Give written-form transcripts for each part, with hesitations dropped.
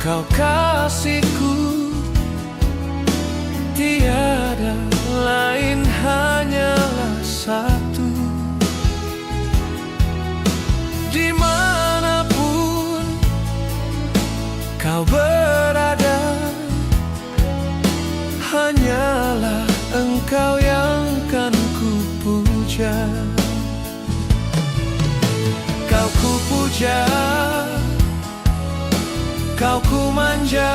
Kau kasihku, tiada lain hanyalah satu. Dimanapun kau berada, hanyalah Engkau yang kan ku puja. Kau ku puja, Kau ku manja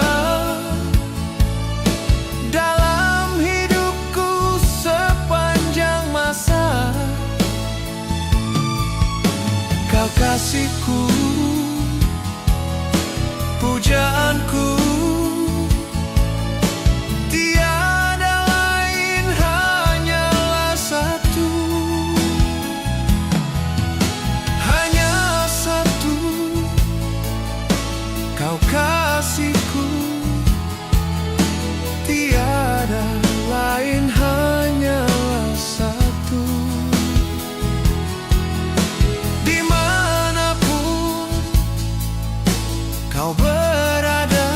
dalam hidupku sepanjang masa. Kau kasihku, pujaanku, tiada lain hanyalah satu. Hanya satu, Kau kasihku, tiada lain hanyalah satu. Dimanapun kau berada,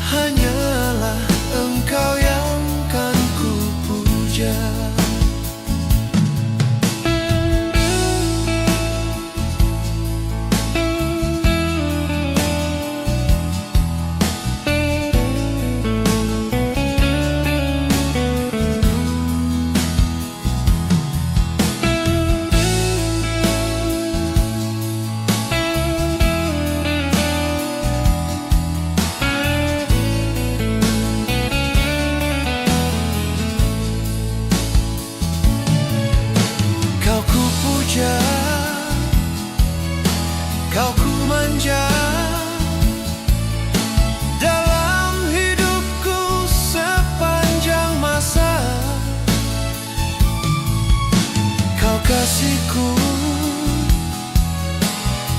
hanyalah Engkau yang kan ku puja. Kau ku manja dalam hidupku sepanjang masa. Kau kasihku,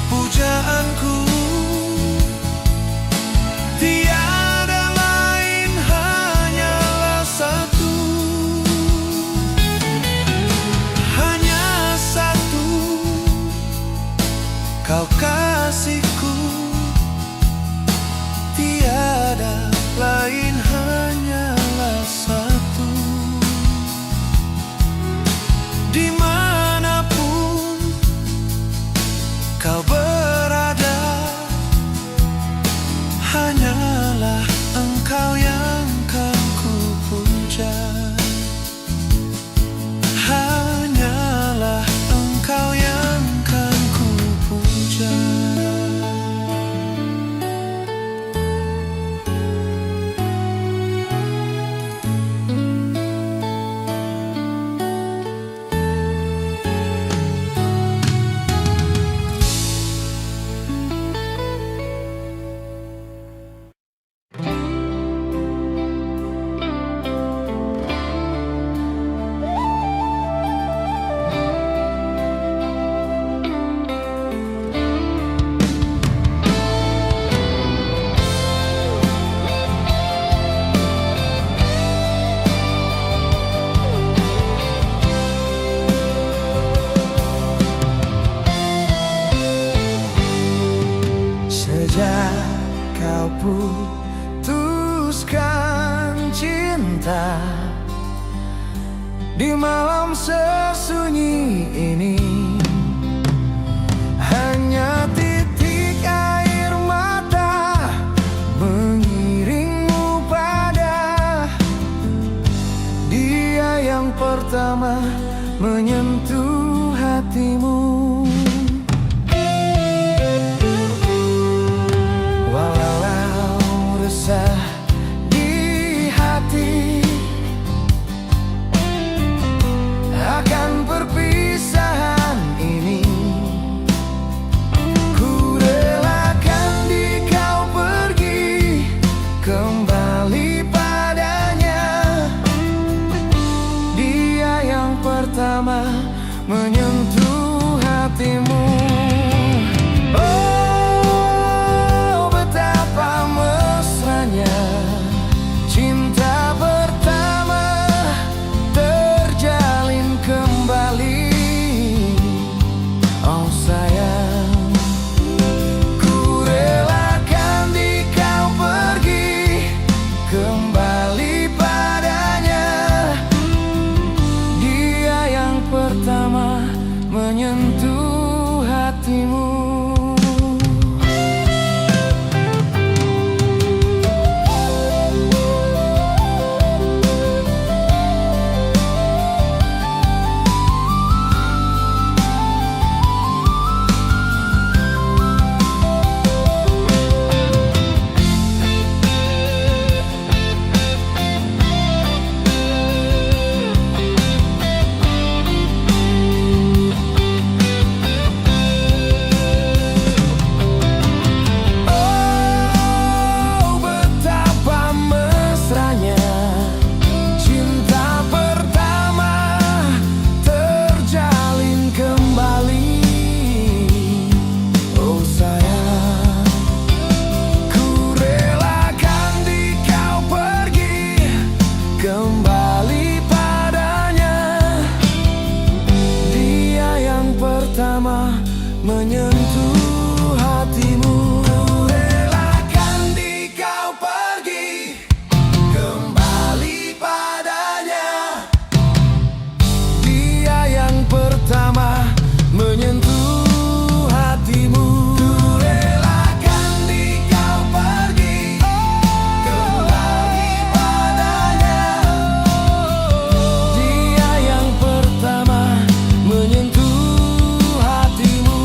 pujaanku, tiada lain hanyalah satu. Hanya satu, Kau kasihku, tiada lain hanyalah satu. Dimanapun kau berada, hanyalah Engkau yang kan ku puja. Hanyalah Engkau yang kan ku puja. Sejak kau putuskan cinta di malam sesunyi ini, hanya titik air mata mengiringmu pada dia yang pertama menyentuh hatimu. Di hati akan perpisahan, pertama menyentuh hatimu. Relakan di kau pergi kembali padanya. Dia yang pertama menyentuh hatimu. Relakan di kau pergi kembali padanya. Dia yang pertama menyentuh hatimu.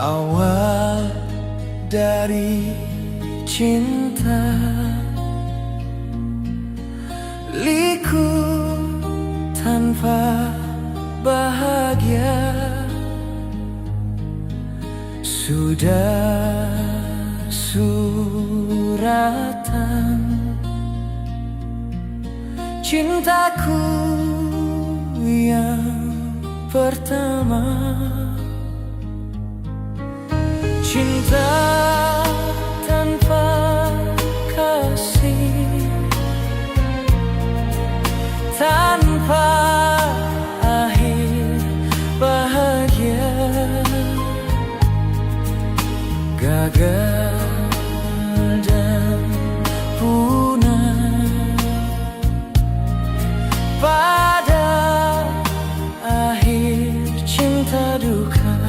Awal dari cinta, liku tanpa bahagia. Sudah suratan cintaku yang pertama. Cinta tanpa kasih, tanpa akhir bahagia. Gagal dan punah pada akhir cinta duka.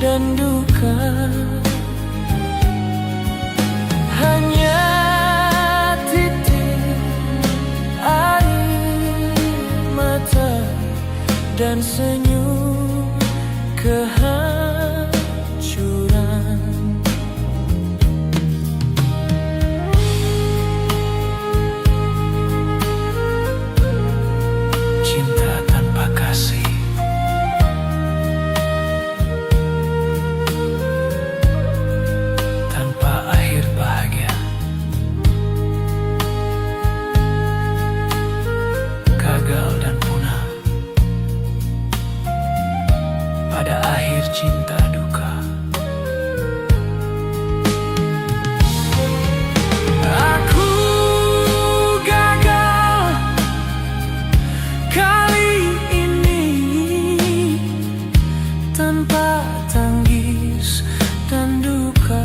Dan duka, hanya titik air mata dan senyum kehancuran. Cinta tanpa kasih, bahagia. Gagal dan punah pada akhir cinta duka. Aku gagal kali ini tanpa tangis dan duka.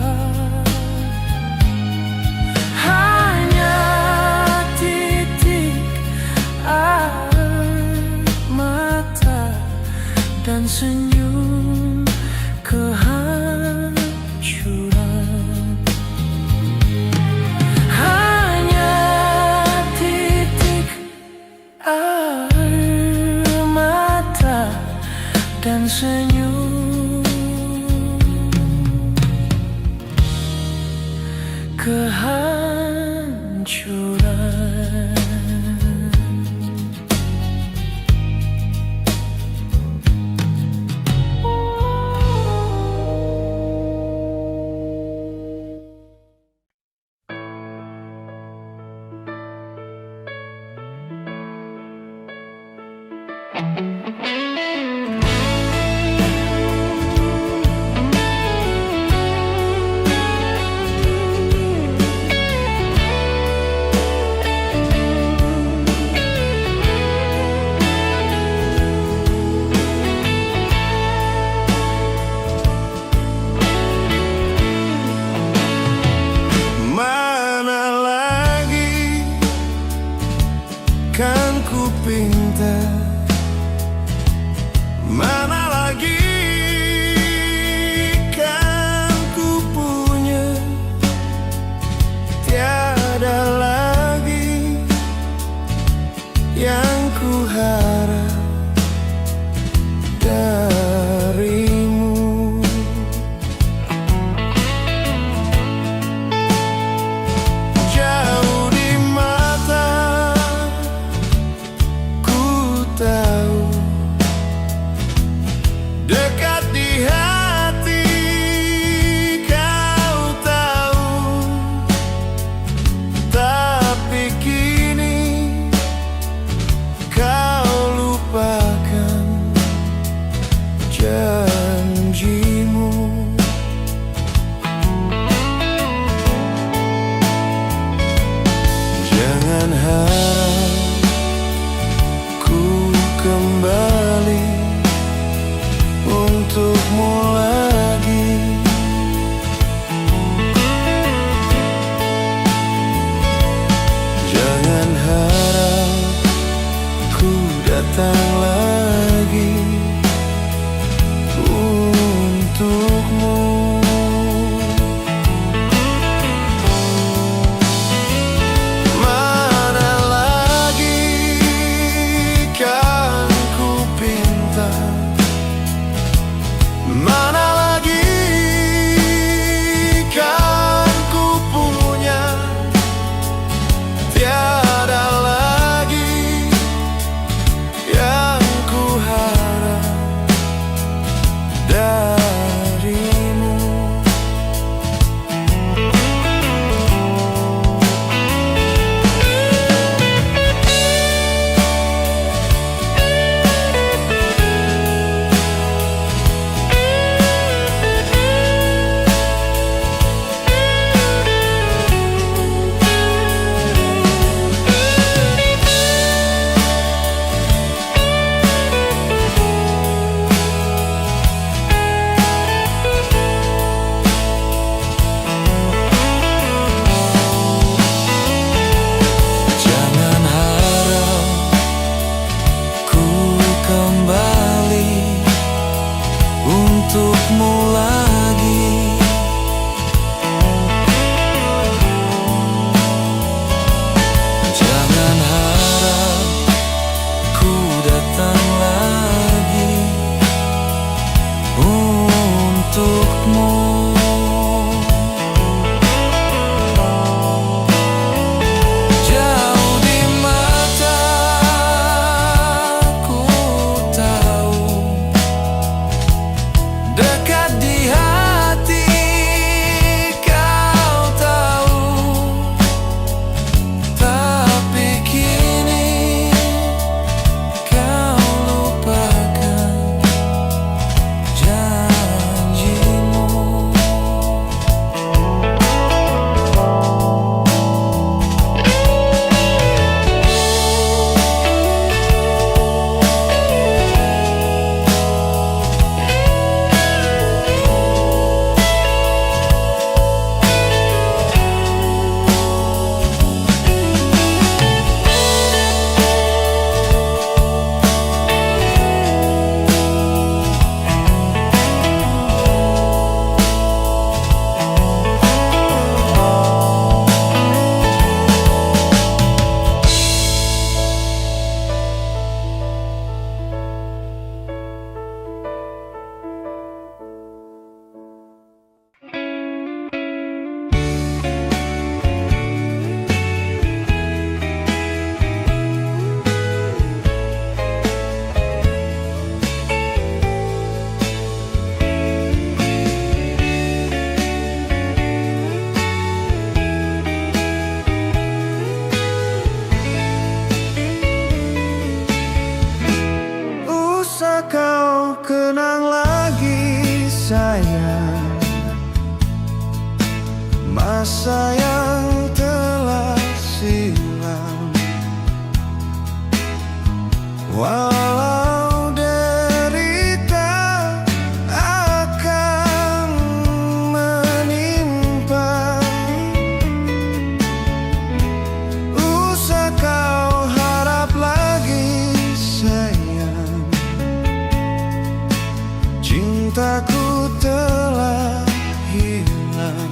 Dan senyum kehancuran, hanya titik air mata dan senyum kehancuran. Kan ku pinta, mana lagi kan ku punya, tiada lagi yang ku harap darimu. Jauh di mata ku tahu, dekat di hati kau tahu, tapi kini kau lupakan janjimu. Jangan harap ku kembali untukmu lagi. Jangan harap ku datang lagi untukmu. Mana lagi kan ku pinta, mana lagi kan ku punya, tiada lagi yang ku harap darimu. Jangan harap ku kembali untukmu lagi. Jangan harap ku datang lagi untukmu. Jauh di mata ku tahu, dekat di hati kau tahu, tapi kini kau lupakan janjimu. Usah kau kenang lagi sayang, masa yang telah silam. Walau derita akan menimpa, usah kau harap lagi cintaku telah hilang.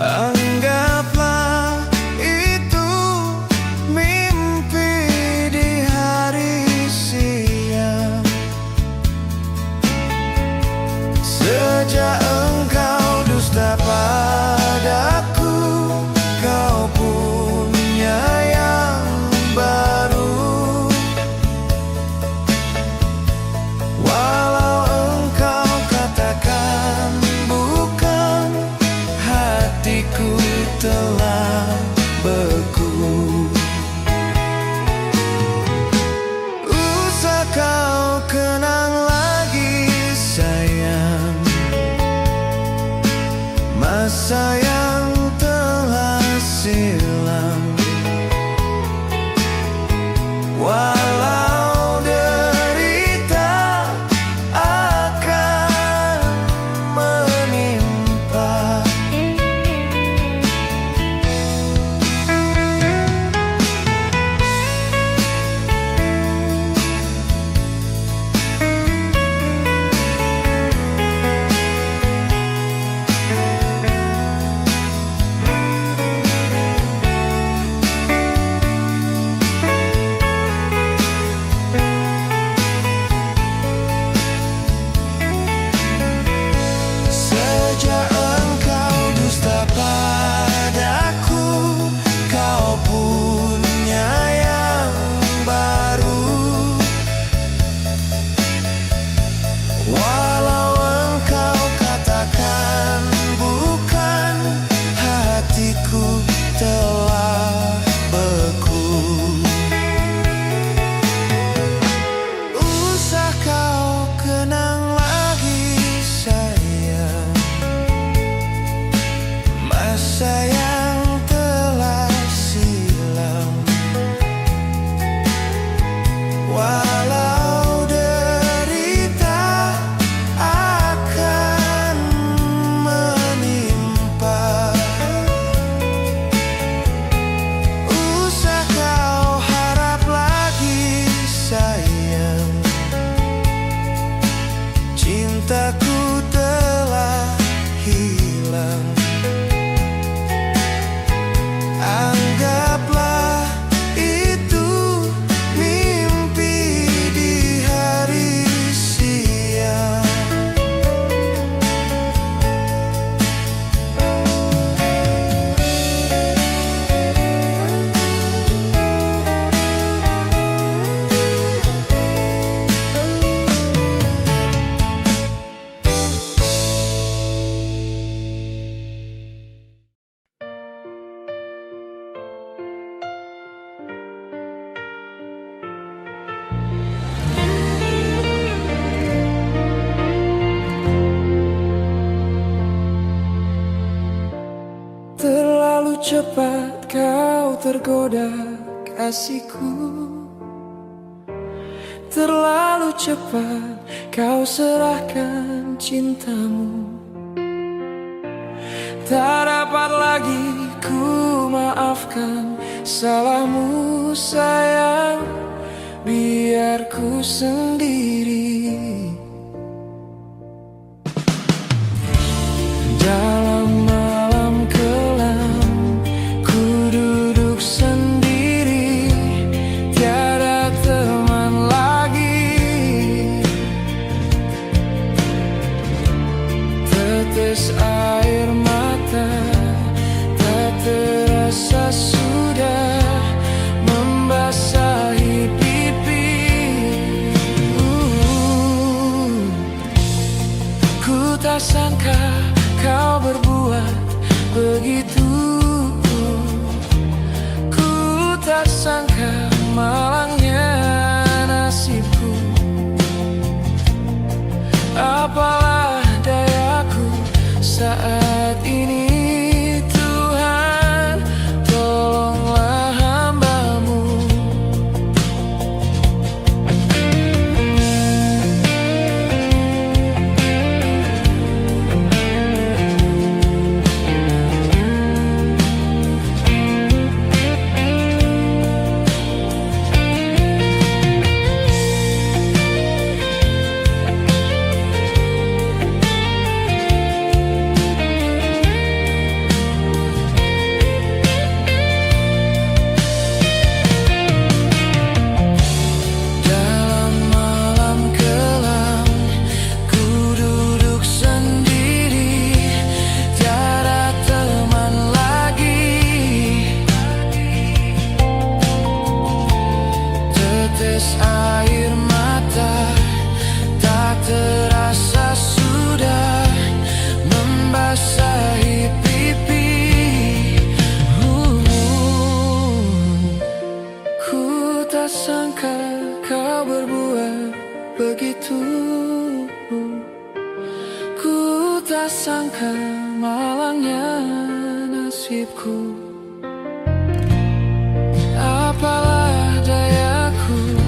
Anggaplah itu mimpi di hari siang. Sejak engkau dusta padaku, kau punya yang baru. Walau engkau katakan bukan, hatiku telah beku. Usah kau kenang lagi sayang, masa yang telah silam. Walau derita akan menimpa, sejak engkau dusta padaku, kau punya yang baru. Walau engkau katakan bukan, hatiku telah beku. Usah kau kenang lagi sayang, masa yang telah silam. Walau derita akan menimpa, usah kau harap lagi sayang, cintaku telah hilang. Anggaplah itu mimpi di hari siang. Terlalu cepat kau tergoda kasihku, terlalu cepat kau serahkan cintamu. Tak dapat lagi ku maafkan salahmu sayang, biar ku sendiri. Dalam malam kelam ku duduk sendiri, tiada teman lagi. Tetes air mata tak terasa sudah membasahi pipi. Ku tak sangka kau berbuat begitu. Ku tak sangka malangnya nasibku. Apalah dayaku saat ini, Tuhan, tolonglah hamba-Mu. Setetes air mata tak terasa sudah membasahi pipi. Ku tak sangka kau berbuat begitu. Ku tak sangka malangnya nasibku. Apalah dayaku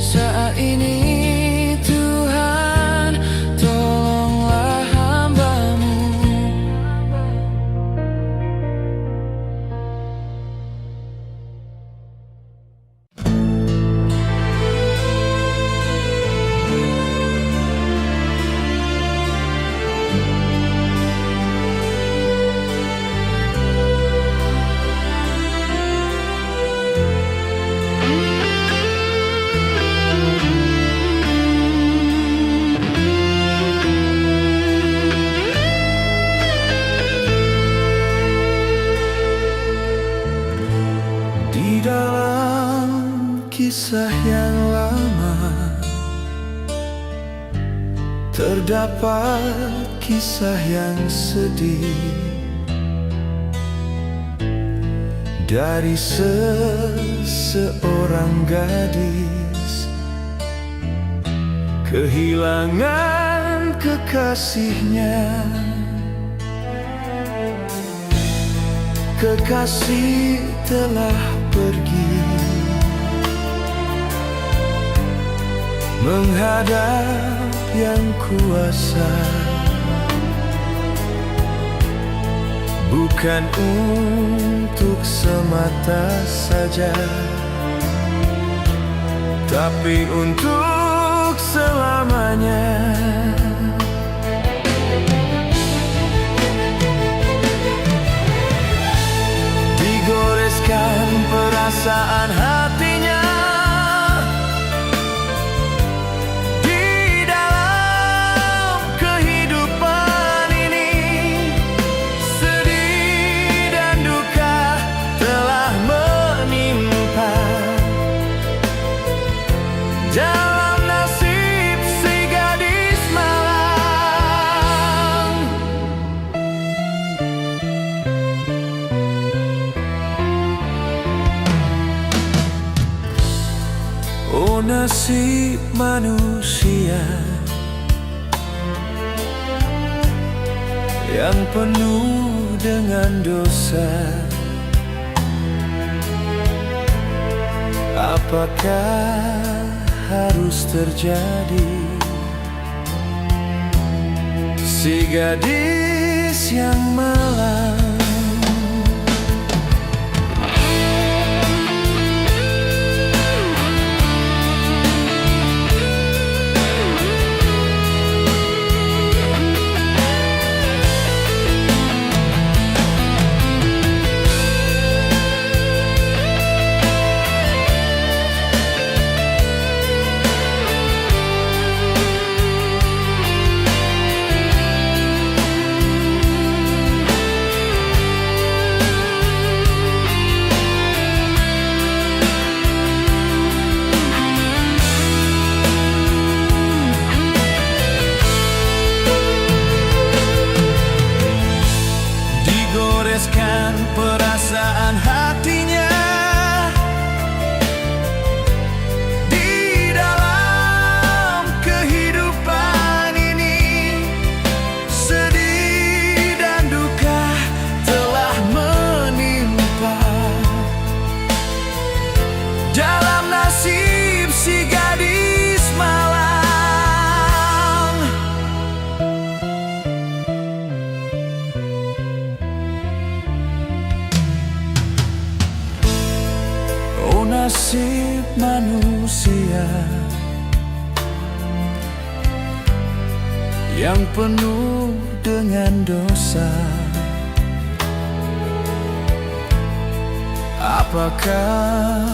saat ini, Tuhan, tolonglah hamba-Mu. Di dalam kisah yang lama terdapat kisah yang sedih dari seseorang gadis kehilangan kekasihnya. Kekasih telah pergi menghadap yang kuasa, bukan untuk semata saja, tapi untuk selamanya. Digoreskan perasaan hatinya di dalam kehidupan ini. Sedih dan duka telah menimpa dalam nasib si gadis malang. Oh, nasib manusia yang penuh dengan dosa. Apakah harus terjadi? Si gadis yang malang. Digoreskan perasaan hatinya di dalam kehidupan ini. Sedih dan duka telah menimpa dalam nasib si gadis malang. Oh, nasib manusia yang penuh dengan dosa. Apakah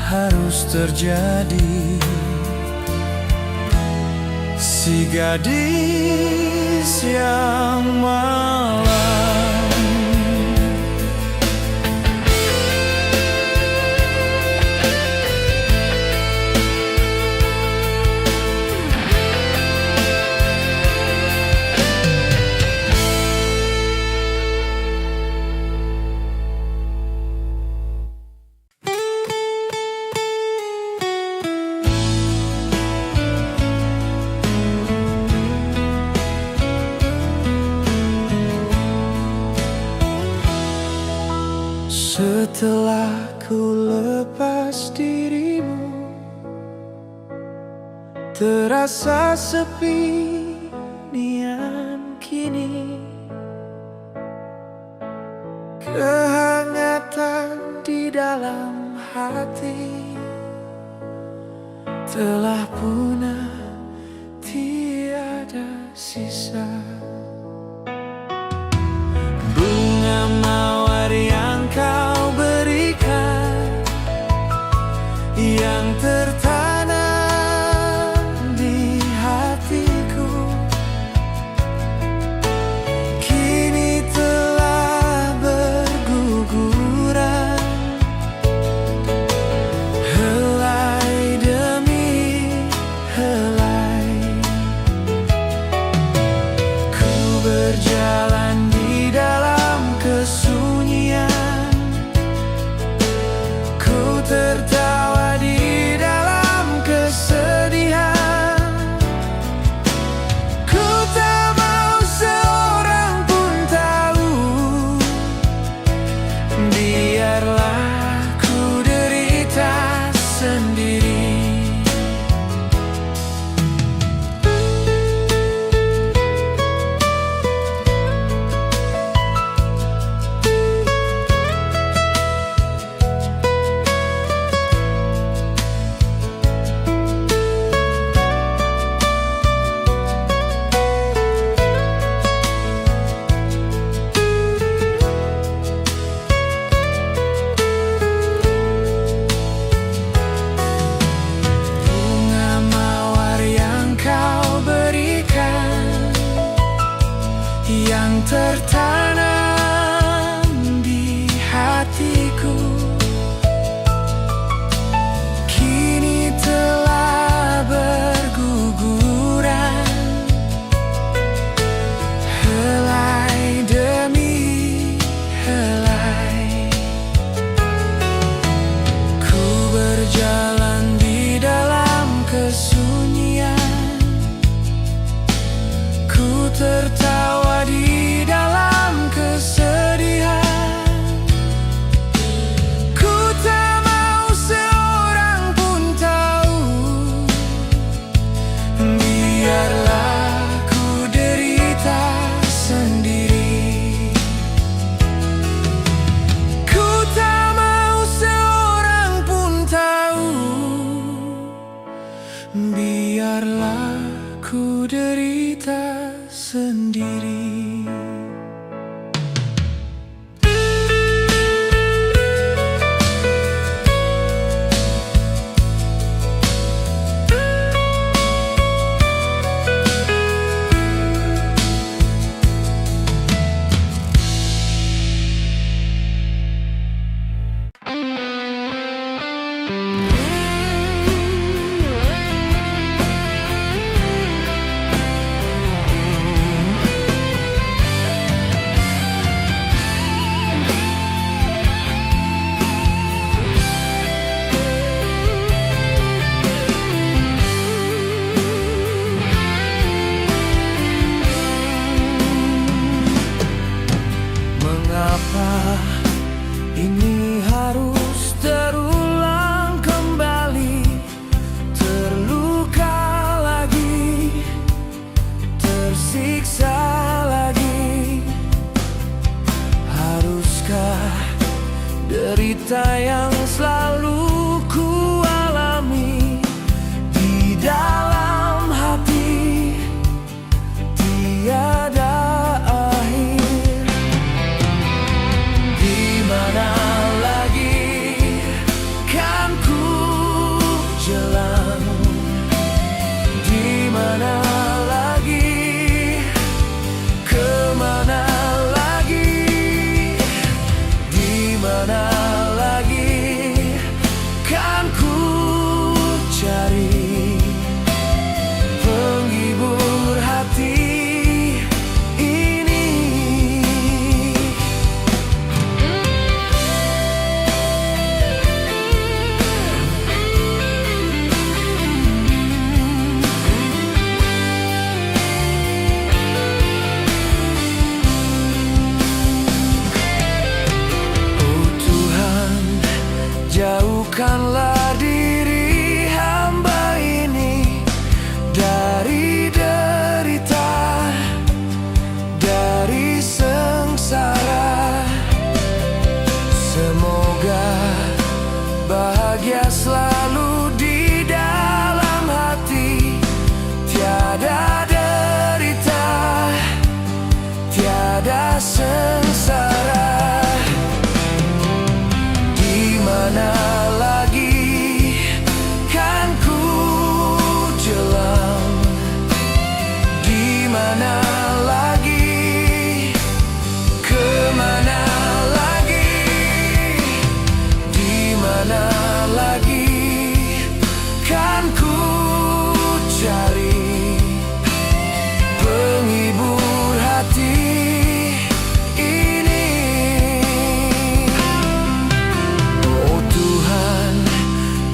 harus terjadi? Si gadis yang malang. dirimu terasa sepi nian kini. Kehangatan di dalam hati telah punah, tiada sisa. Bunga mawar yang kau berikan, yang tertanam di hatiku, kini telah berguguran. Helai demi helai, ku berjalan di dalam kesunyian, ku tertawa di dalam kesedihan. Ku tak mau seorang pun tahu, biarlah ku derita sendiri.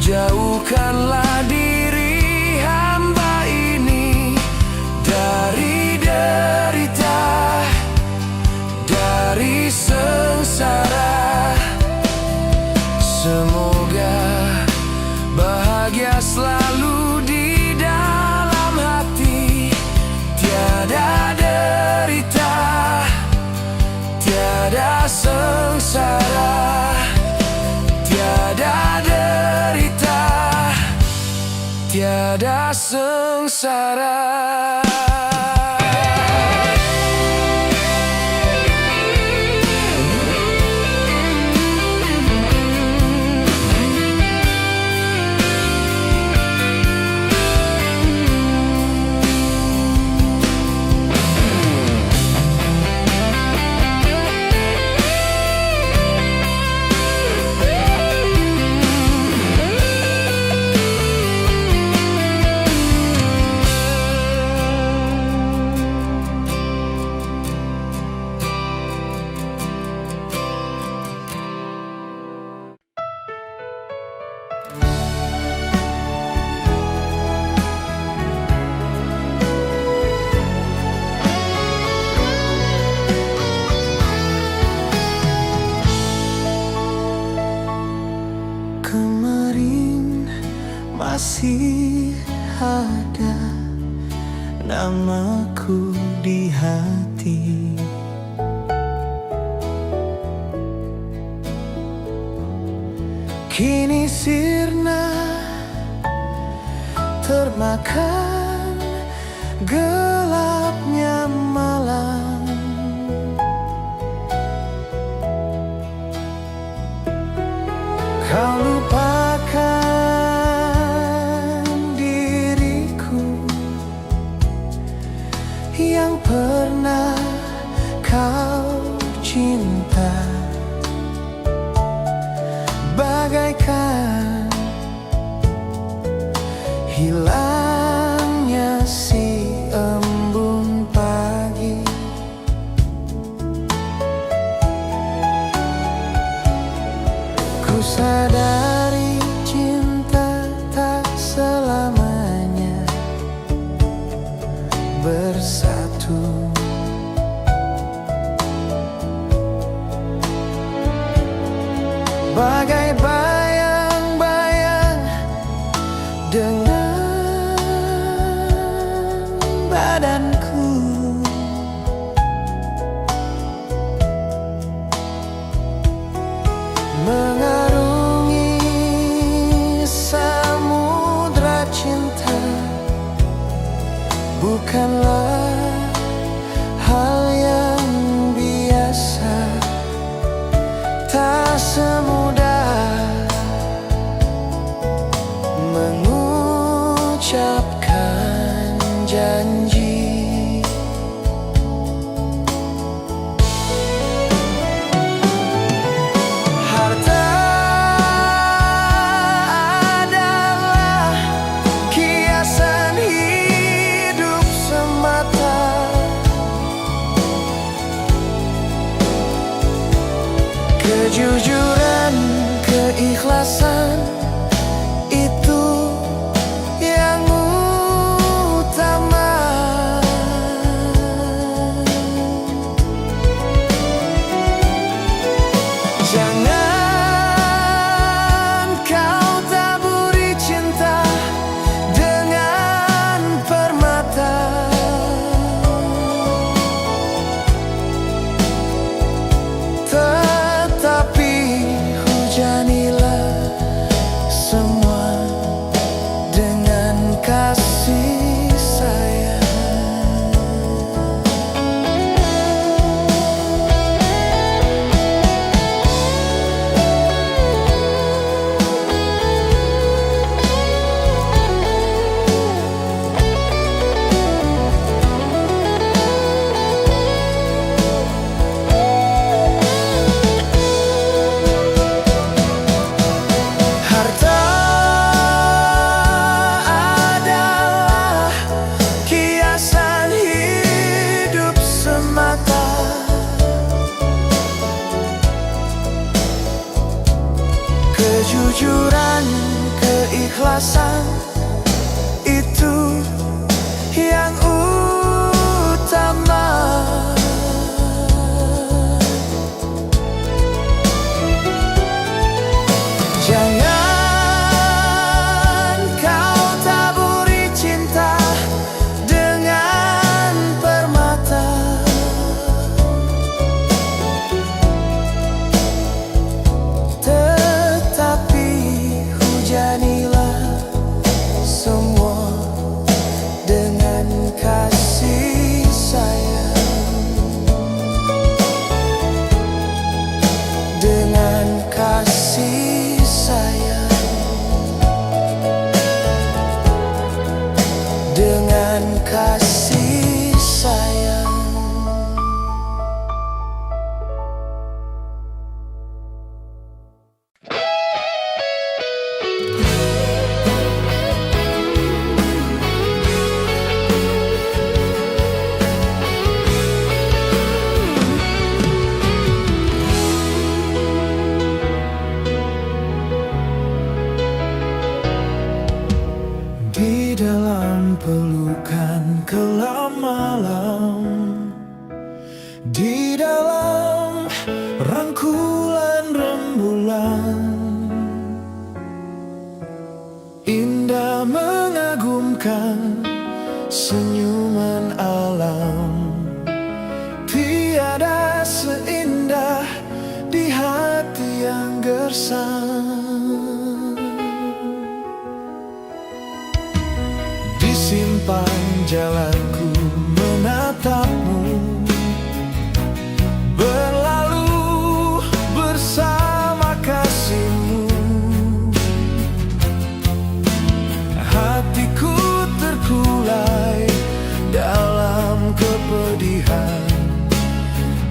Jauhkanlah diri hamba ini dari derita, dari sengsara. Semoga bahagia selalu di dalam hati. Tiada derita, tiada sengsara, tiada derita, tiada sengsara. Kemarin masih ada namaku di hati. Kini sirna termakan gelapnya malam. Kau lupakan diriku yang pernah kau cinta, bagaikan hilangnya si embun pagi. Ku sadari cinta tak selamanya bersatu. Bagai bayang-bayang dengan badanku, mengarungi samudra cinta bukanlah hal yang biasa. Tak semudah mengucapkan janji. Harta adalah kiasan hidup semata. Kejujuran, keikhlasan, itu yang utama. keikhlasan itu yang utama. Jangan kau taburi cinta dengan permata, tetapi hujanilah semua dengan kasih sayang, dengan kasih sayang, dengan kasih sayang. Di dalam pelukan kelam malam, di dalam rangkulan rembulan, indah mengagumkan senyuman alam. Tiada seindah di hati yang gersang. Di simpang jalanku menatapmu, berlalu bersama kasihmu. Hatiku terkulai dalam kepedihan,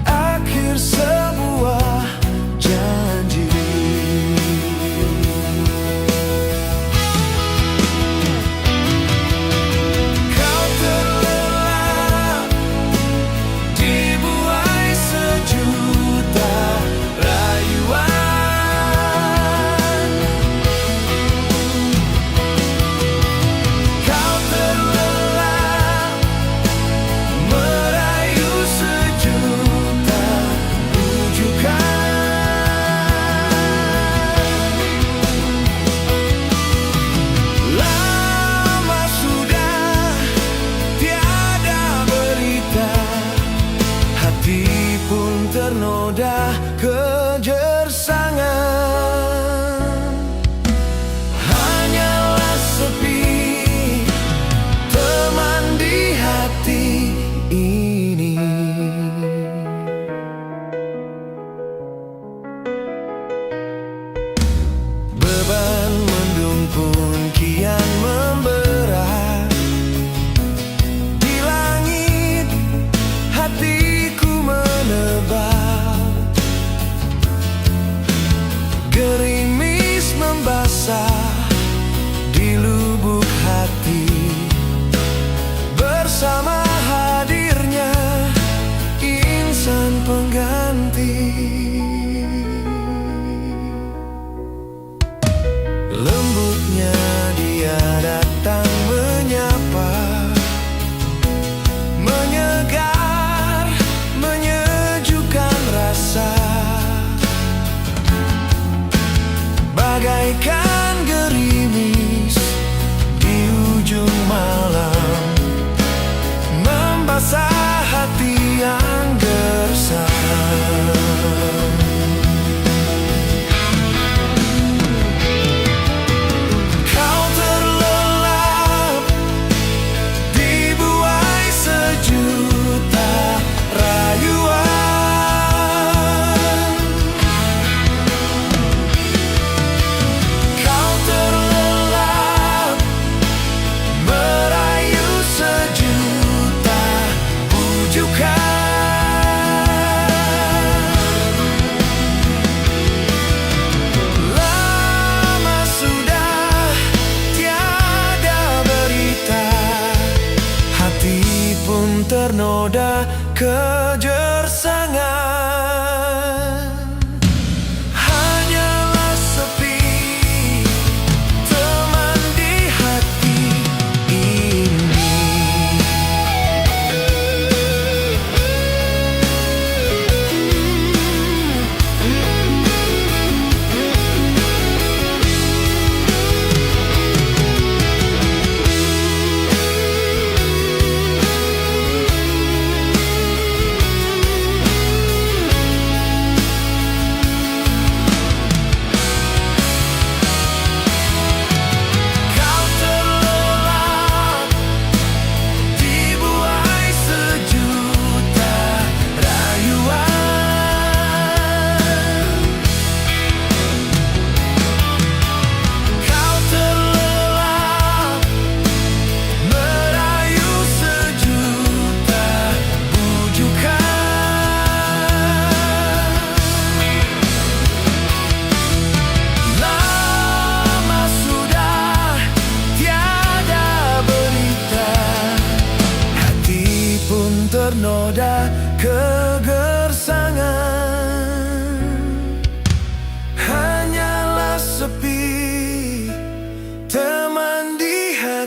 akhir sebuah janji. Kau terlelap dibuai sejuta rayuan. Kau terlelap merayu sejuta bujukan. Lama sudah tiada berita, hati pun ternoda kejersangan. Hanyalah sepi teman di hati ini. Beban mendung pun kian memberat. Di langit hatiku menebak, gerimis membasah di lubuk hati. Bersama hadirnya insan pengganti, lembutnya dia datang menyapa, menyegar, menyejukkan rasa. Bagaikan gerimis di ujung malam, membasah hati yang gersang. Kau terlelap dibuai sejuta rayuan. Kau terlelap merayu sejuta ternoda kejersangan. Hanyalah sepi teman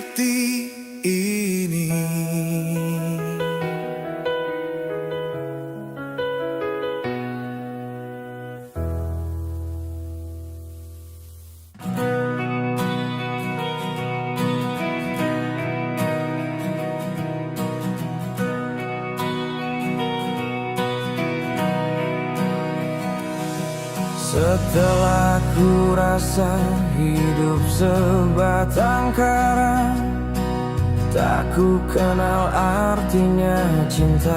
seperti ini. Setelah ku rasa hidup sebatang kara, tak ku kenal artinya cinta.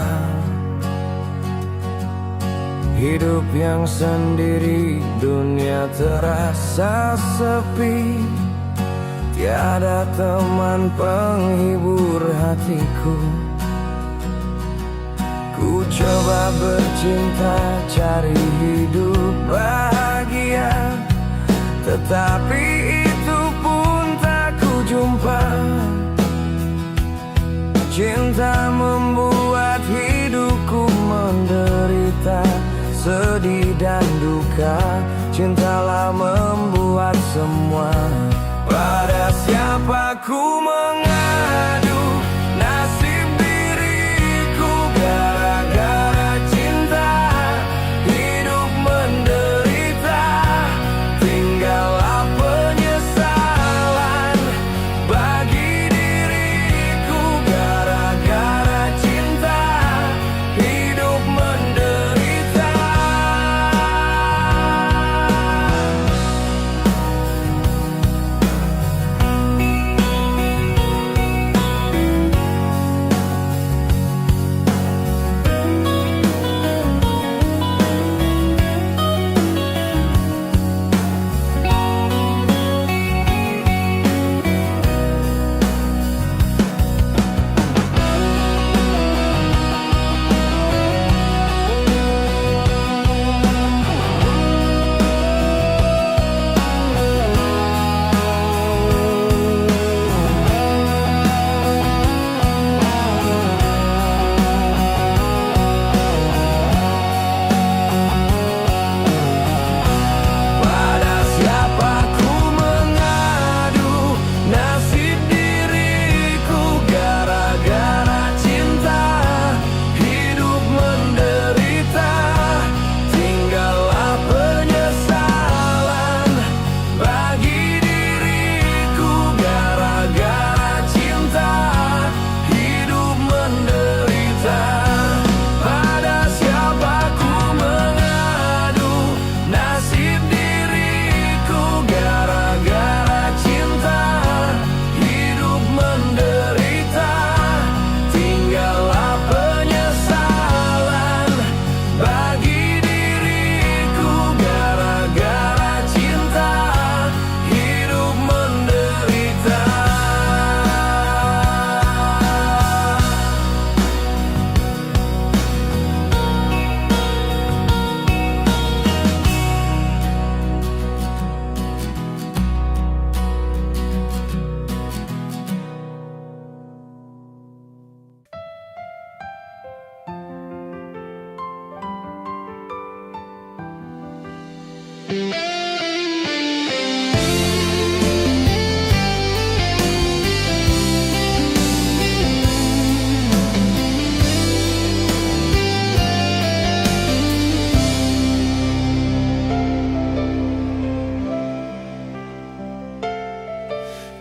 Hidup yang sendiri, dunia terasa sepi. Tiada teman penghibur hatiku. Ku coba bercinta, cari hidup bahagia, tetapi itu pun tak ku jumpa. Cinta membuat hidupku menderita, sedih dan duka. Cintalah membuat semua. Pada siapa ku mengadu nasib diriku, gara-gara cinta hidup menderita. Tinggallah penyesalan bagi diriku, gara-gara cinta hidup menderita.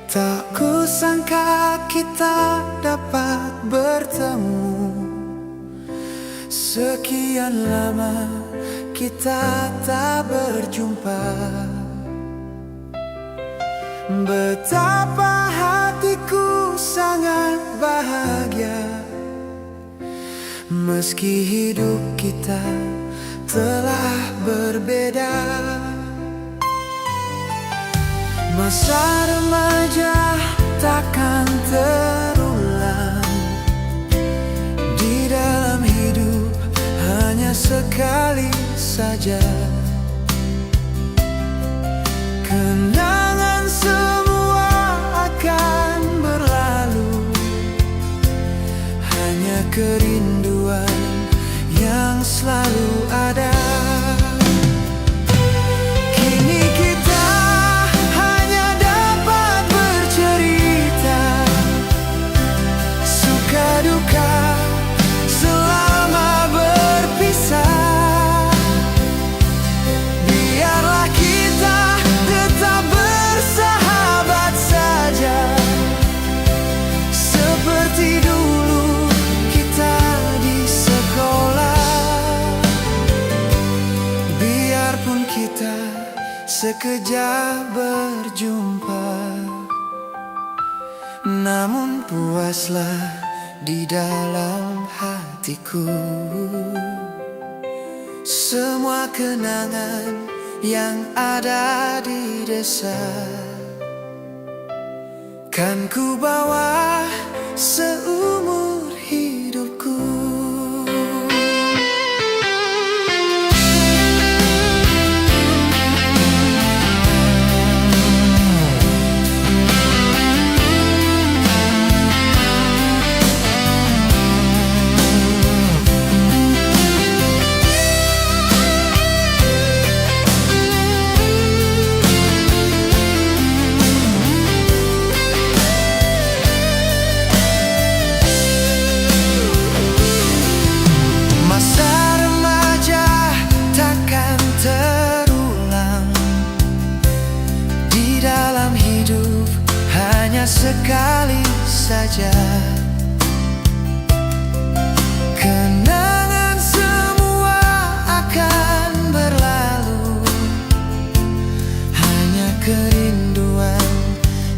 Tak kusangka kita dapat bertemu. Sekian lama kita tak berjumpa. Betapa hatiku sangat bahagia, meski hidup kita telah berbeda. Masa remaja takkan terulang. Di dalam hidup hanya sekali saja. Kenangan semua akan berlalu, hanya kerinduan yang selalu ada. Kini kita hanya dapat bercerita sekejap berjumpa, namun puaslah di dalam hatiku. Semua kenangan yang ada di desa kan ku bawa seumur hidupku. Sekali saja kenangan semua akan berlalu, hanya kerinduan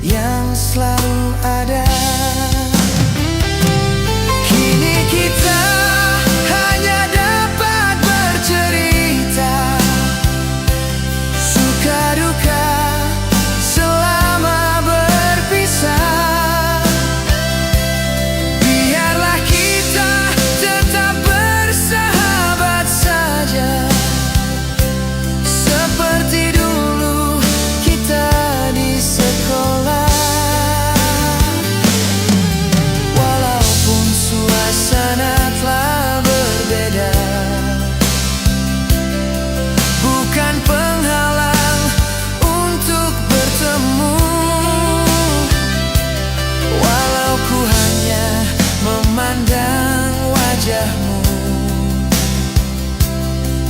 yang selalu ada. Kini kita hanya dapat bercerita suka duka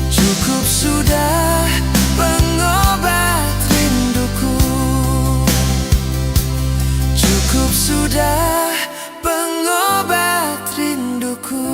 cukup sudah pengobat rinduku. Cukup sudah pengobat rinduku.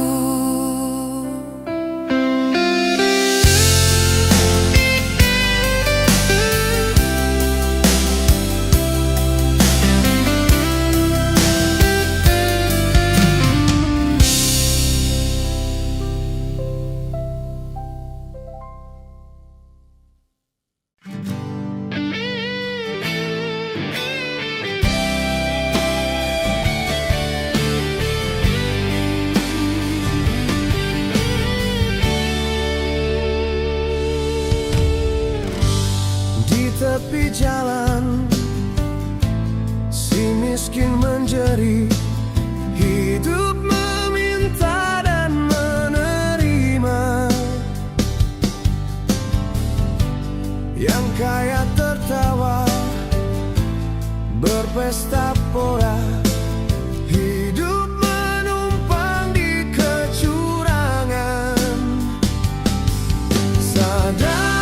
Tepi jalan si miskin menjerit, hidup meminta dan menerima. Yang kaya tertawa berpesta pora, hidup menumpang di kecurangan. Sadar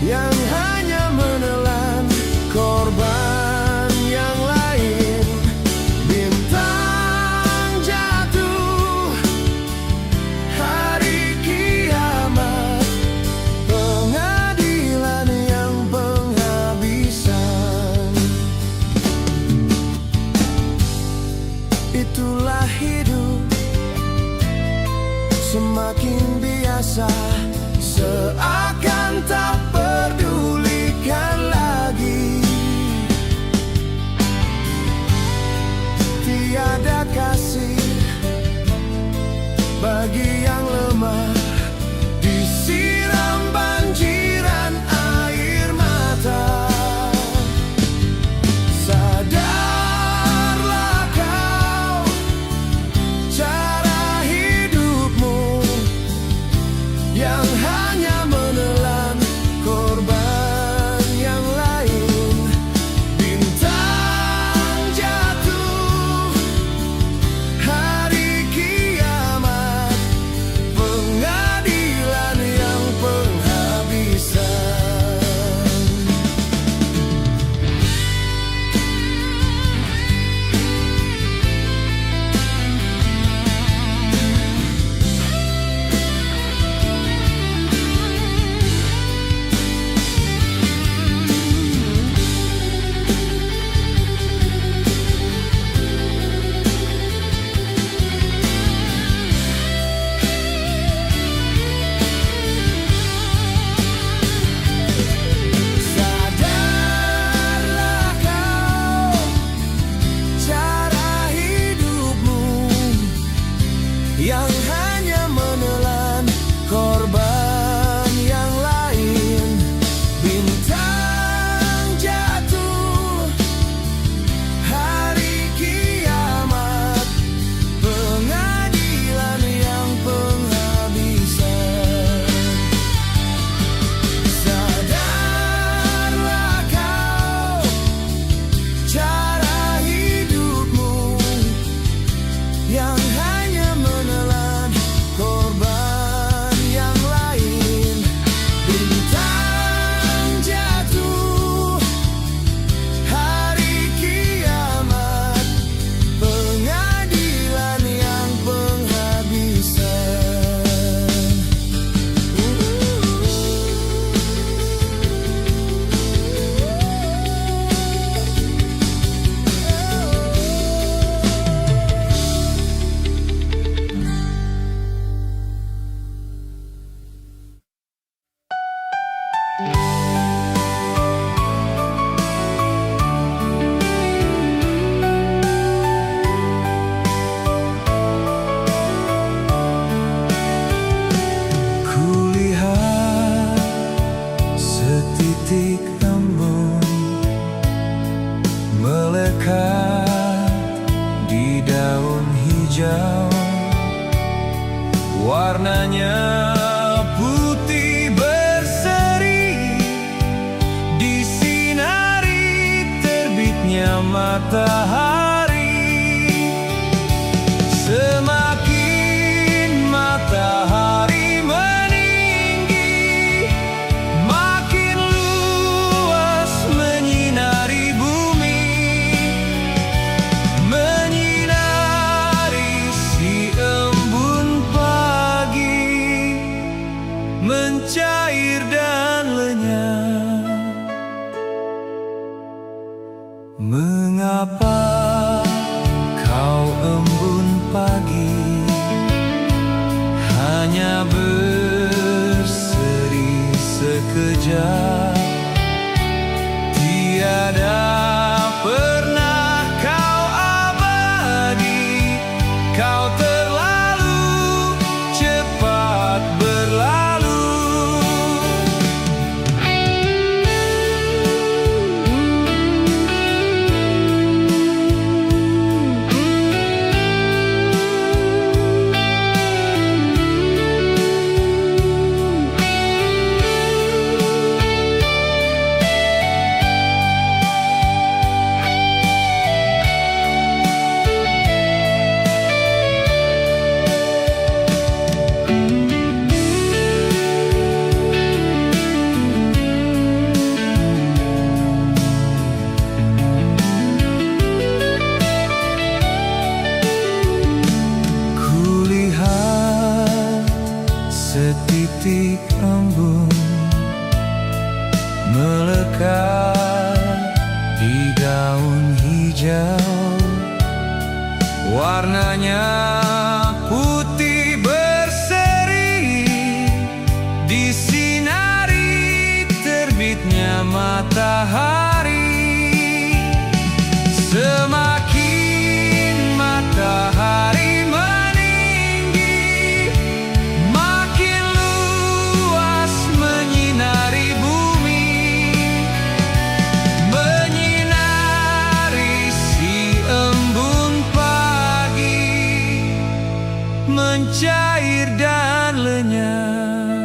yang hanya menelan korban yang lain. Bintang jatuh hari kiamat, setitik embun melekat di daun hijau, warnanya putih berseri disinari terbitnya matahari. Semakin matahari meninggi, makin luas menyinari bumi, menyinari si embun pagi, mencair dan lenyap. Mengapa kau embun pagi hanya berseri sekejap, tiada pernah kau abadi, kau terlalu cepat berlalu. Setitik embun melekat di daun hijau, warnanya putih berseri disinari terbitnya matahari. Semakin matahari mencair dan lenyap.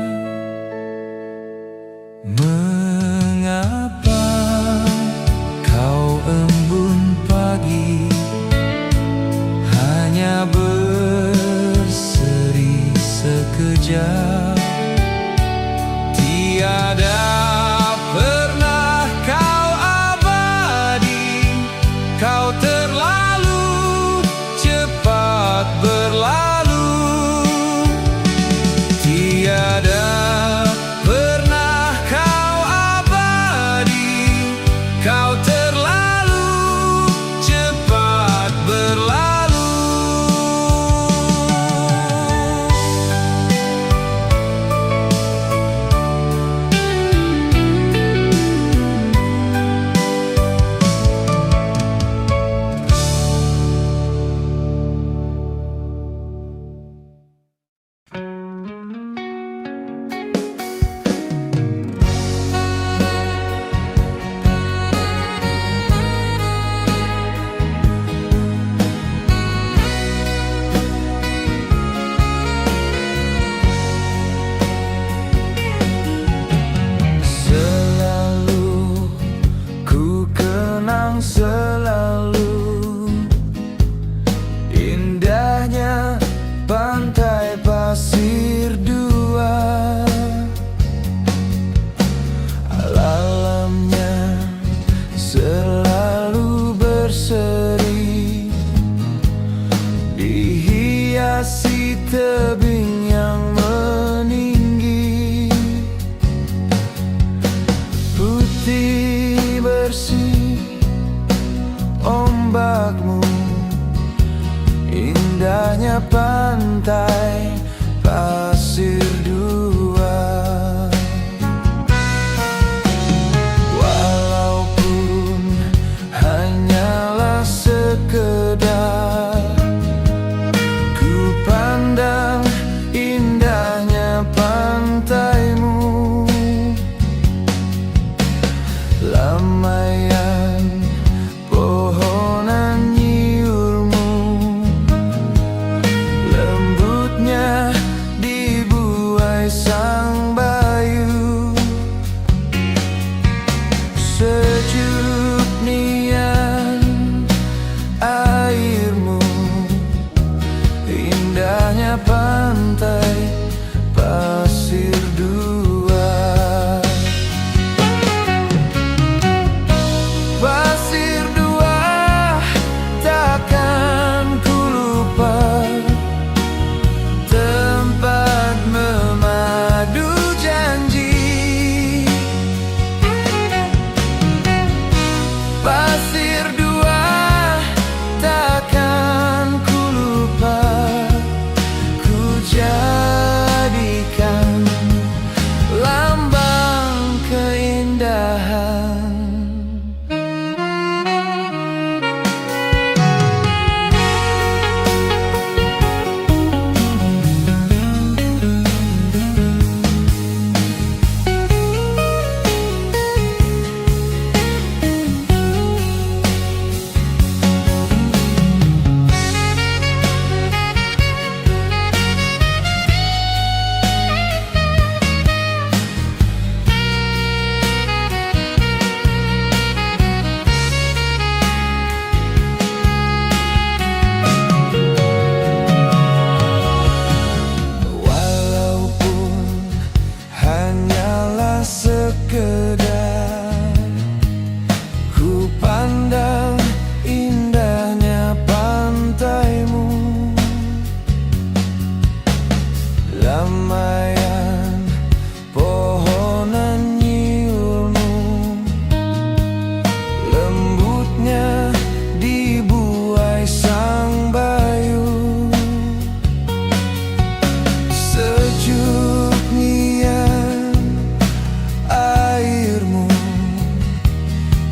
Mengapa kau embun pagi hanya berseri sekejap, tiada pernah kau abadi, kau terlalu cepat berlalu. Tiada pernah kau abadi, kau terlalu cepat berlalu. Selalu indahnya pantai pasir dua, alamnya selalu berseri dihiasi tebing yang meninggi, putih bersih ombakmu, indahnya pantai pasir dua. Walaupun hanyalah sekedar ku pandang indahnya pantaimu, hanyalah sekedar ku pandang indahnya pantaimu, lambaian pohonan nyiulmu, lembutnya di buai sang bayu, sejuk nian airmu,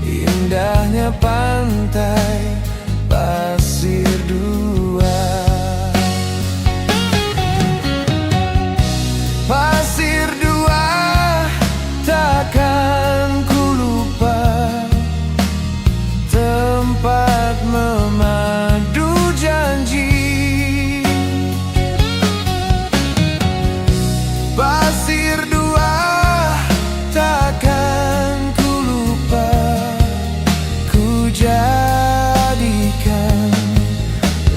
indahnya pantai pasir dua. Pasir dua takkan ku lupa, tempat memadu janji. Pasir dua takkan ku lupa, ku jadikan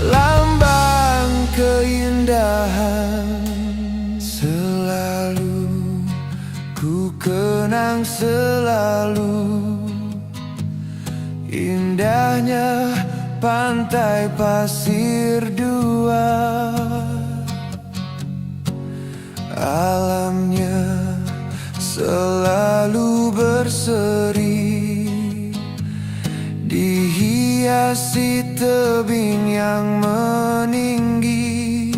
lambang keindahan. Selalu ku kenang, selalu indahnya pantai pasir dua. Alamnya selalu berseri, dihiasi tebing yang meninggi,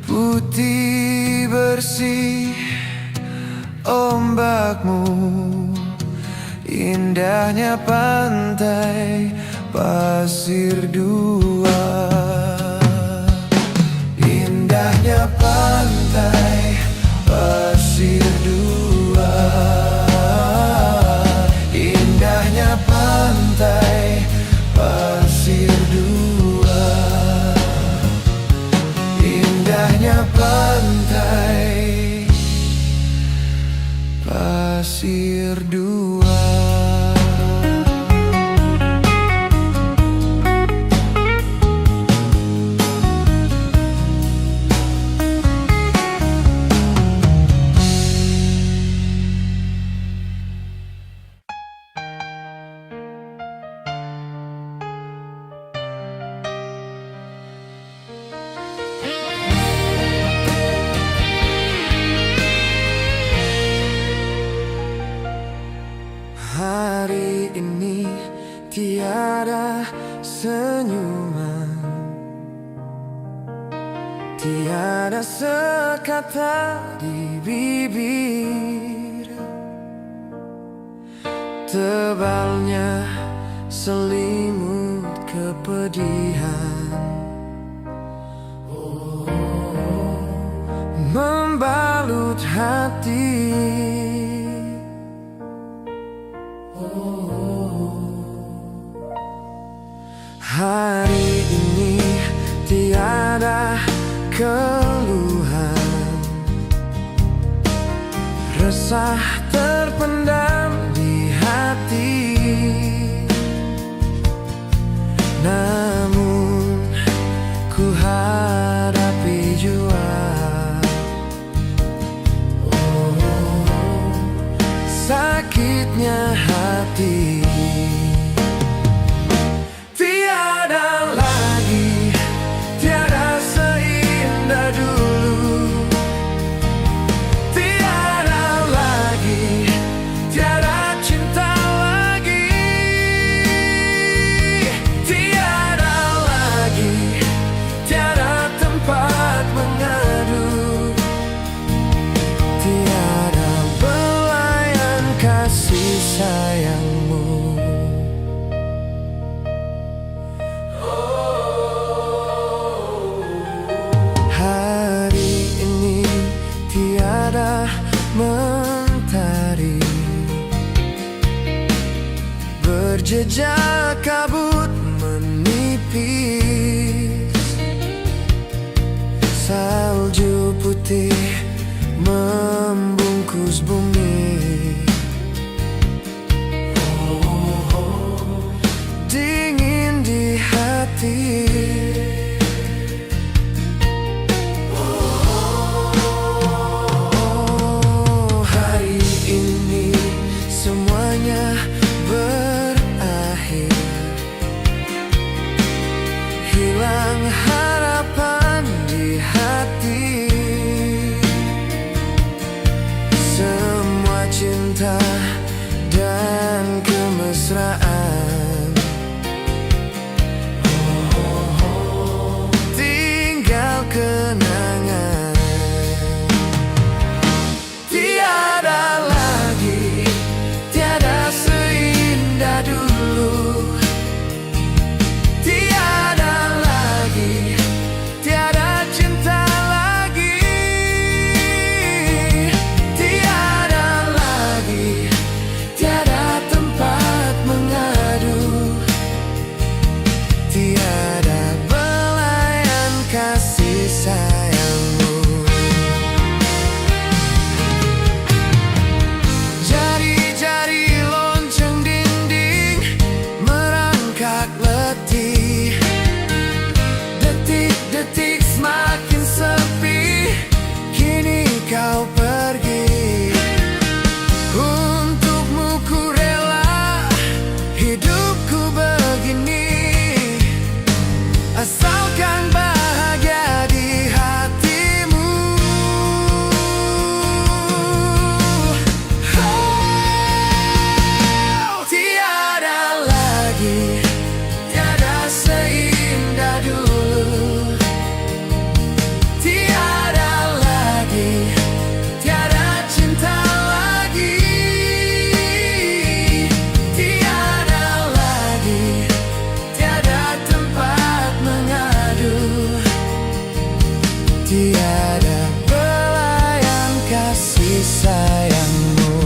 putih bersih ombakmu, indahnya pantai pasir dua. Indahnya pantai pasir dua, indahnya pantai pasir dua, indahnya pantai pasir dua. Hari ini tiada senyuman, tiada sekata di bibir, tebalnya selimut kepedihan membalut hati. Hari ini tiada keluhan, resah terpendam di hati. Namun ku hadapi jua sakitnya hati. Tiada lagi, tiada seindah dulu. Tiada lagi, tiada cinta lagi. Tiada lagi, tiada tempat mengadu. Tiada belayan kasih sayangmu. Hari ini tiada mentari, berjejak kabut menipis, salju putih membungkus bumi. Dingin di hati. cinta dan kemesraan. Tinggal kenangan. Tiada lagi, tiada seindah dulu. Tiada lagi, tiada cinta lagi. Tiada lagi, tiada tempat mengadu. Tiada belayan kasih sayangmu. Jari-jari lonceng dinding merangkak letih. Detik-detik semakin sepi, kini kau pergi. Untukmu ku rela hidupku begini, asalkan bahagia di hatimu. Oh, tiada lagi, tiada seindah dulu. Tiada lagi, tiada cinta lagi. Tiada lagi, tiada tempat mengadu. Tiada belayan kasih sayangmu.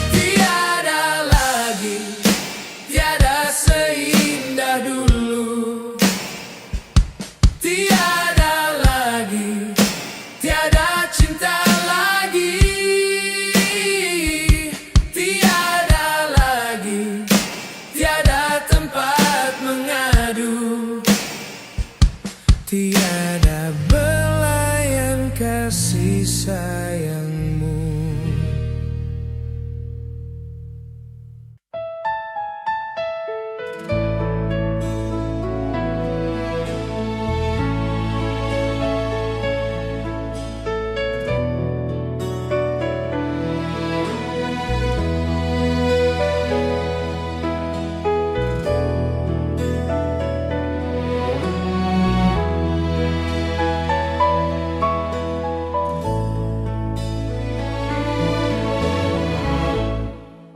Tiada lagi, tiada seindah dulu. Tiada lagi, tiada cinta lagi. Tiada lagi, tiada tempat mengadu. Tiada belayan kasih sayangmu.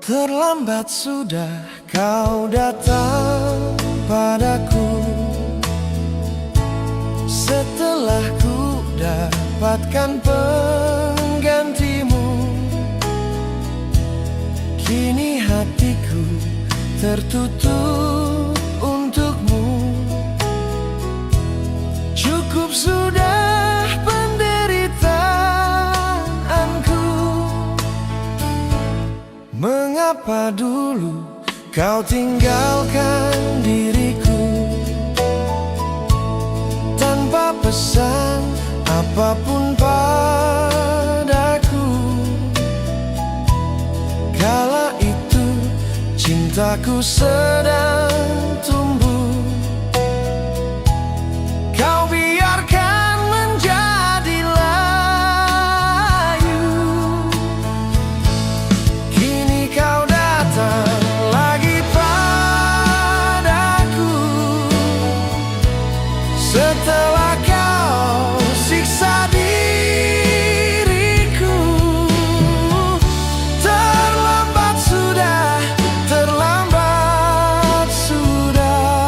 Terlambat sudah kau datang padaku, setelah ku dapatkan penggantimu. Kini hatiku tertutup untukmu. Cukup sudah penderitaanku. Mengapa dulu kau tinggalkan diriku tanpa pesan apapun padaku? Kala itu cintaku sedang tumbuh, kau biarkan menjadi layu. Kini kau datang lagi padaku, setelah kau siksa diriku. Terlambat sudah, terlambat sudah.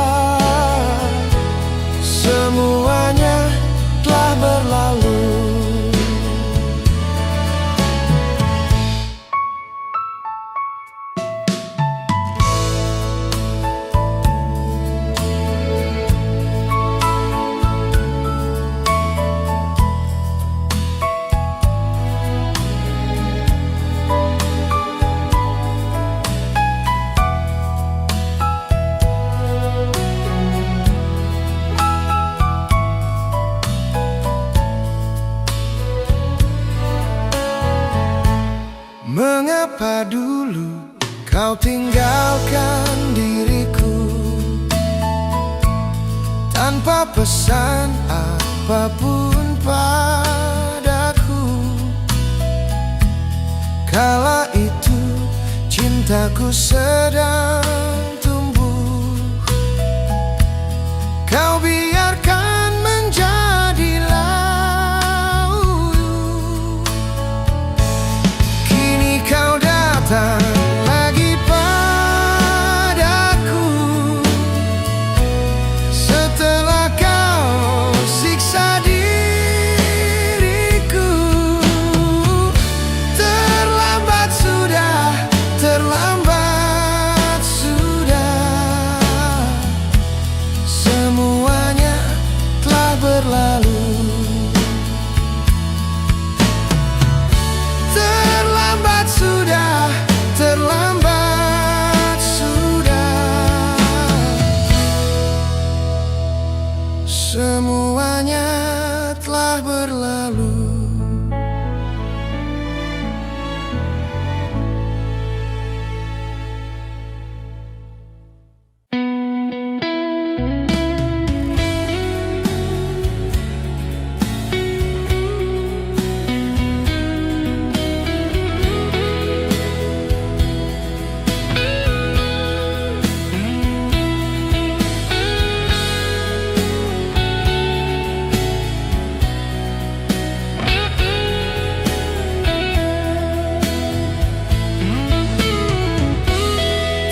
Mengapa dulu kau tinggalkan diriku tanpa pesan apapun padaku? Kala itu cintaku sedang tumbuh, kau biarkan menjadi layu. Kini kau datang lagi padaku setelah kau siksa diriku. Terlambat sudah, terlambat sudah, semuanya telah berlalu. Terlambat sudah, terlambat sudah, semuanya telah berlalu.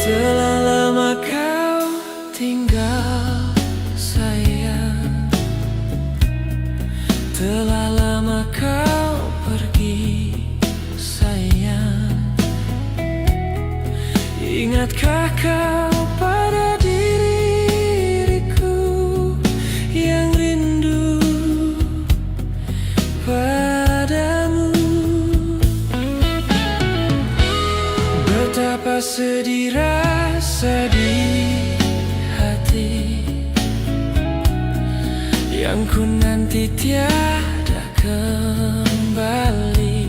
Telah lama kau tinggal sayang, telah lama kau pergi sayang. Ingatkah kau pada diriku yang rindu padamu? Betapa sedih rasa di hati yang ku nanti tiada kembali.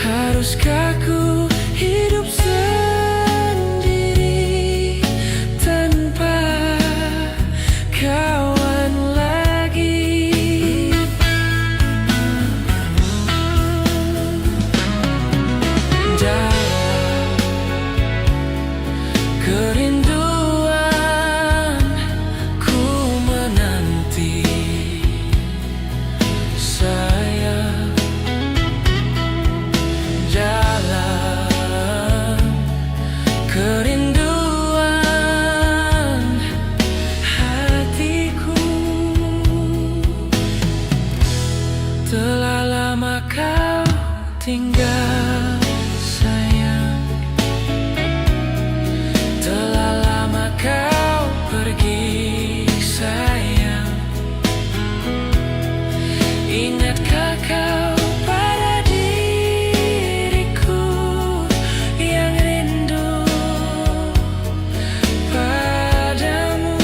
Haruskah ku hidup sendiri tanpa kawan lagi? Dalam kerinduan ku menanti sayang, dalam kerinduan hatiku. Telah lama kau tinggal sayang, telah lama kau pergi sayang. Ingatkah kau pada diriku yang rindu padamu?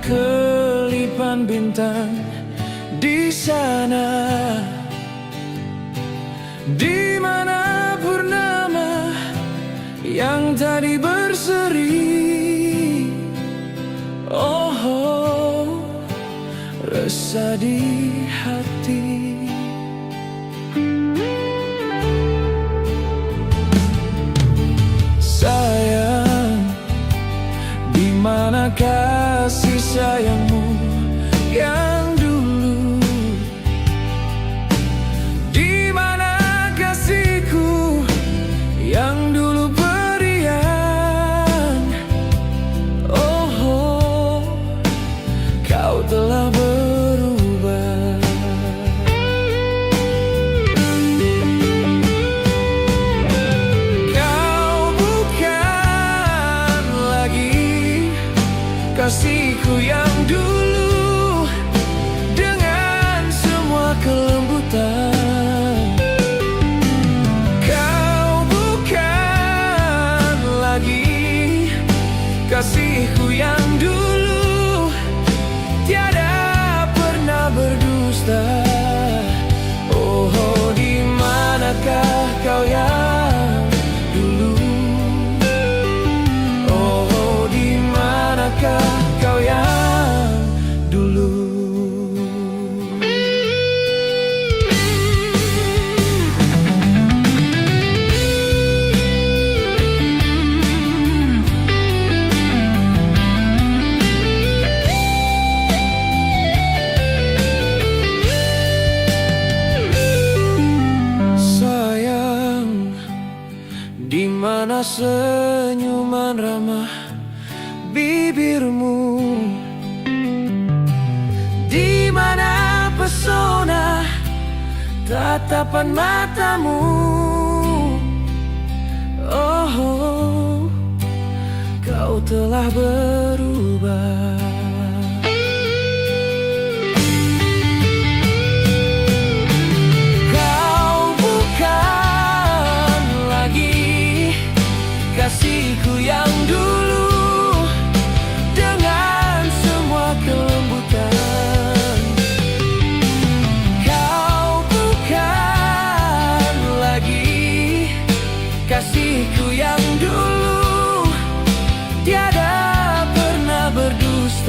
kelipan bintang di sana, di mana purnama yang tadi berseri. Oh, resah di hati. Sayang, di mana kasih sayangmu yang dulu? Di mana kasihku yang dulu berian? Oh, kau telah berubah. Kau bukan lagi kasihku yang dulu, dengan semua kelembutan. Kau bukan lagi kasihku yang dulu, tiada pernah berdusta. Oh, di manakah kau yang dulu? Oh, di manakah kau yang dulu? Sayang, di mana senyuman ramah bibirmu? Di mana pesona tatapan matamu? Oh, kau telah berubah. Kau bukan lagi kasihku yang dulu, dengan semua kelembutan. Kau bukan lagi kasihku yang dulu, tiada pernah berdusta.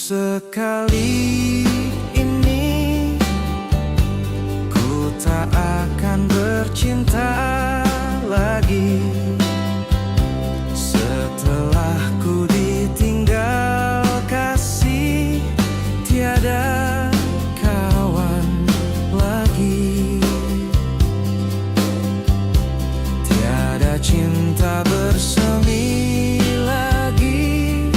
sekali ini ku tak akan bercinta lagi. Setelah ku ditinggal kasih, tiada kawan lagi. Tiada cinta bersemi lagi,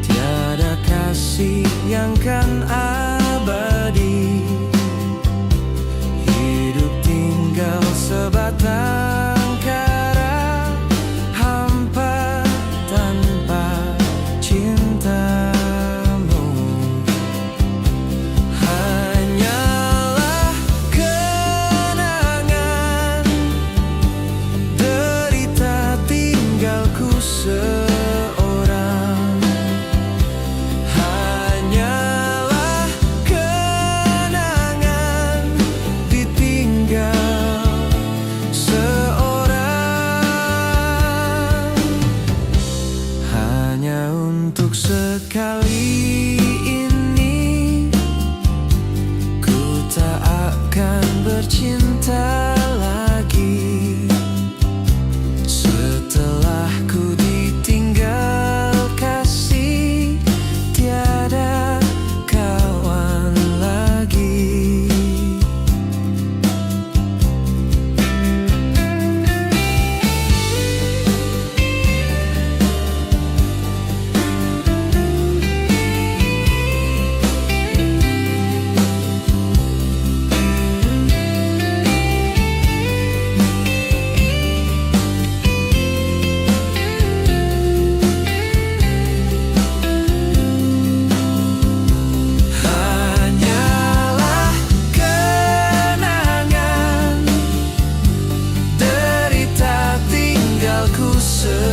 tiada kasih yang kan abadi. Hidup tinggal sebatang kara, hampa tanpa cintamu. Hanyalah kenangan, derita tinggalku seorang. Hanyalah kenangan, ditinggal seorang. Hanya untuk sekali ini ku tak akan bercinta lagi. Setelah ku ditinggal kasih, tiada kawan lagi. Hanyalah kenangan, derita tinggalku seorang.